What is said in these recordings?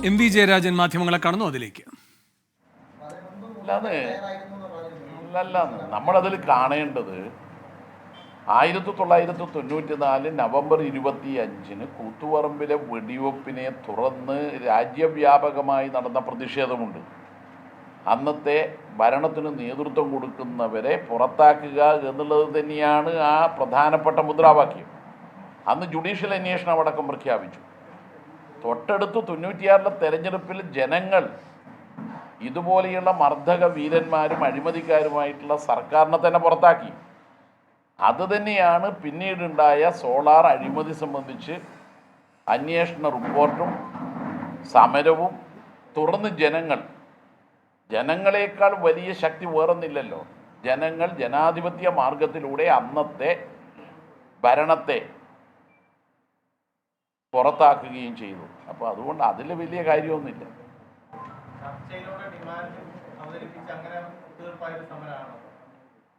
M V Jayarajan മാധ്യമങ്ങളെ കാണുന്നു. അതിലേക്ക് അല്ല, നമ്മളതിൽ കാണേണ്ടത് 1994 നവംബർ 25 കൂത്തുപറമ്പിലെ വെടിവെപ്പിനെ തുറന്ന് രാജ്യവ്യാപകമായി നടന്ന പ്രതിഷേധമുണ്ട്. അന്നത്തെ ഭരണത്തിന് നേതൃത്വം കൊടുക്കുന്നവരെ പുറത്താക്കുക എന്നുള്ളത് തന്നെയാണ് ആ പ്രധാനപ്പെട്ട മുദ്രാവാക്യം. അന്ന് ജുഡീഷ്യൽ അന്വേഷണം അടക്കം പ്രഖ്യാപിച്ചു. തൊട്ടടുത്ത് 96 തെരഞ്ഞെടുപ്പിൽ ജനങ്ങൾ ഇതുപോലെയുള്ള മർദ്ദക വീരന്മാരും അഴിമതിക്കാരുമായിട്ടുള്ള സർക്കാരിനെ തന്നെ പുറത്താക്കി. അത് തന്നെയാണ് പിന്നീടുണ്ടായ സോളാർ അഴിമതി സംബന്ധിച്ച് അന്വേഷണ റിപ്പോർട്ടും സമരവും. തുടർന്ന് ജനങ്ങളെക്കാൾ വലിയ ശക്തി വേറൊന്നില്ലല്ലോ. ജനങ്ങൾ ജനാധിപത്യ മാർഗത്തിലൂടെ അന്നത്തെ ഭരണത്തെ പുറത്താക്കുകയും ചെയ്തു. അപ്പോൾ അതുകൊണ്ട് അതിൽ വലിയ കാര്യമൊന്നുമില്ല.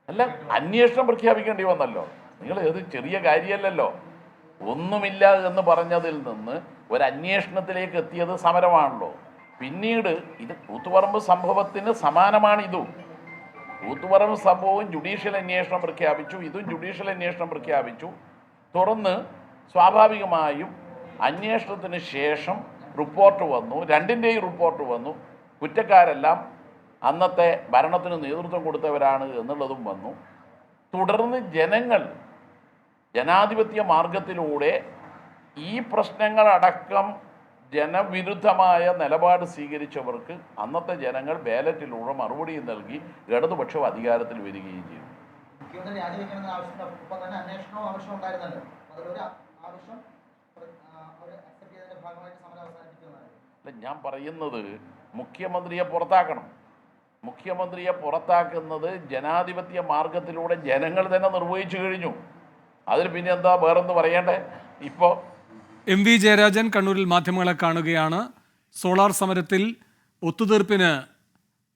അല്ല, അന്വേഷണം പ്രഖ്യാപിക്കേണ്ടി വന്നല്ലോ. നിങ്ങൾ ഇത് ചെറിയ കാര്യമല്ലല്ലോ. ഒന്നുമില്ല എന്ന് പറഞ്ഞതിൽ നിന്ന് ഒരു അന്വേഷണത്തിലേക്ക് എത്തിയത് സമരമാണല്ലോ. പിന്നീട് ഇത് കൂത്തുപറമ്പ് സംഭവത്തിന് സമാനമാണിതും. കൂത്തുപറമ്പ് സംഭവവും ജുഡീഷ്യൽ അന്വേഷണം പ്രഖ്യാപിച്ചു, ഇതും ജുഡീഷ്യൽ അന്വേഷണം പ്രഖ്യാപിച്ചു. തുടർന്ന് സ്വാഭാവികമായും അന്വേഷണത്തിന് ശേഷം റിപ്പോർട്ട് വന്നു, രണ്ടിൻ്റെയും റിപ്പോർട്ട് വന്നു. കുറ്റക്കാരെല്ലാം അന്നത്തെ ഭരണത്തിന് നേതൃത്വം കൊടുത്തവരാണ് എന്നുള്ളതും വന്നു. തുടർന്ന് ജനങ്ങൾ ജനാധിപത്യ മാർഗത്തിലൂടെ ഈ പ്രശ്നങ്ങളടക്കം ജനവിരുദ്ധമായ നിലപാട് സ്വീകരിച്ചവർക്ക് അന്നത്തെ ജനങ്ങൾ ബാലറ്റിലൂടെ മറുപടിയും നൽകി ഇടതുപക്ഷം അധികാരത്തിൽ വരികയും ചെയ്തു. ഞാൻ പറയുന്നത് മുഖ്യമന്ത്രിയെ പുറത്താക്കണം. മുഖ്യമന്ത്രിയെ പുറത്താക്കുന്നത് ജനാധിപത്യ മാർഗത്തിലൂടെ ജനങ്ങൾ തന്നെ നിർവഹിച്ചു കഴിഞ്ഞു. അതിൽ പിന്നെ എന്താ വേറൊന്ന് പറയണ്ടേ? ഇപ്പോൾ എം വി ജയരാജൻ കണ്ണൂരിൽ മാധ്യമങ്ങളെ കാണുകയാണ്. സോളാർ സമരത്തിൽ ഒത്തുതീർപ്പിന്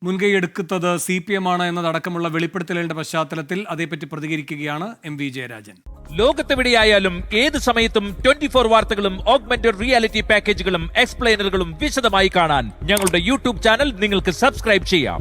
മുൻകൈയെടുക്കുന്നത് CPM ആണ് എന്നതടക്കമുള്ള വെളിപ്പെടുത്തലുകളുടെ പശ്ചാത്തലത്തിൽ അതേപ്പറ്റി പ്രതികരിക്കുകയാണ് എം വി ജയരാജൻ. ലോകത്തെവിടെയായാലും ഏത് സമയത്തും 24 വാർത്തകളും ഓഗ്മെന്റഡ് റിയാലിറ്റി പാക്കേജുകളും എക്സ്പ്ലെയിനറുകളും വിശദമായി കാണാൻ ഞങ്ങളുടെ യൂട്യൂബ് ചാനൽ നിങ്ങൾക്ക് സബ്സ്ക്രൈബ് ചെയ്യാം.